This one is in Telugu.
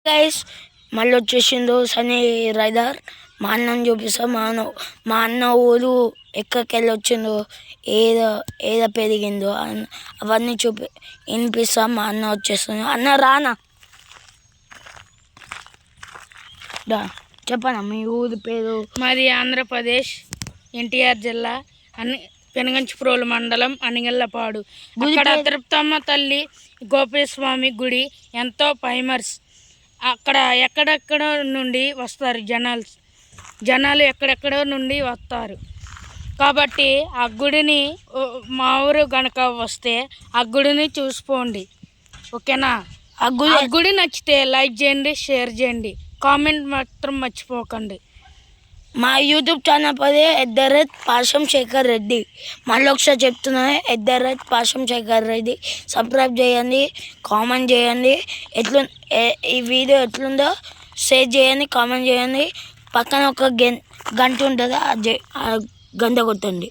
గైస్ మళ్ళీ వచ్చేసిండు సనీ రైడర్. మా అన్నని చూపిస్తా. మా అన్న ఊరు ఎక్కడికెళ్ళి వచ్చిందో, ఏదో పెరిగిందో అవన్నీ వినిపిస్తా. మా అన్న వచ్చేస్తుంది. అన్న రానా చెప్పనా మీ ఊరి పేరు? మాది ఆంధ్రప్రదేశ్, ఎన్టీఆర్ జిల్లా, పెనుగంచిప్రోలు మండలం, అనిగల్లపాడు. అక్కడ తిరుపతమ్మ తల్లి గోపేస్వామి గుడి ఎంతో ఫేమస్. అక్కడ ఎక్కడెక్కడ నుండి వస్తారు జనాలు ఎక్కడెక్కడో నుండి వస్తారు. కాబట్టి ఆ గుడిని మా ఊరు గనక వస్తే ఆ గుడిని చూసిపోండి, ఓకేనా? ఆ గుడి నచ్చితే లైక్ చేయండి, షేర్ చేయండి, కామెంట్ మాత్రం మర్చిపోకండి. మా యూట్యూబ్ ఛానల్ పదే @పాశం శేఖర్ రెడ్డి. మళ్ళీ ఒకసారి చెప్తున్నా, @పాశం శేఖర్ రెడ్డి. సబ్స్క్రైబ్ చేయండి, కామెంట్ చేయండి, ఈ వీడియో ఎట్లుందో షేర్ చేయండి, కామెంట్ చేయండి. పక్కన ఒక గంట ఉంటుంది, ఆ గంట కొట్టండి.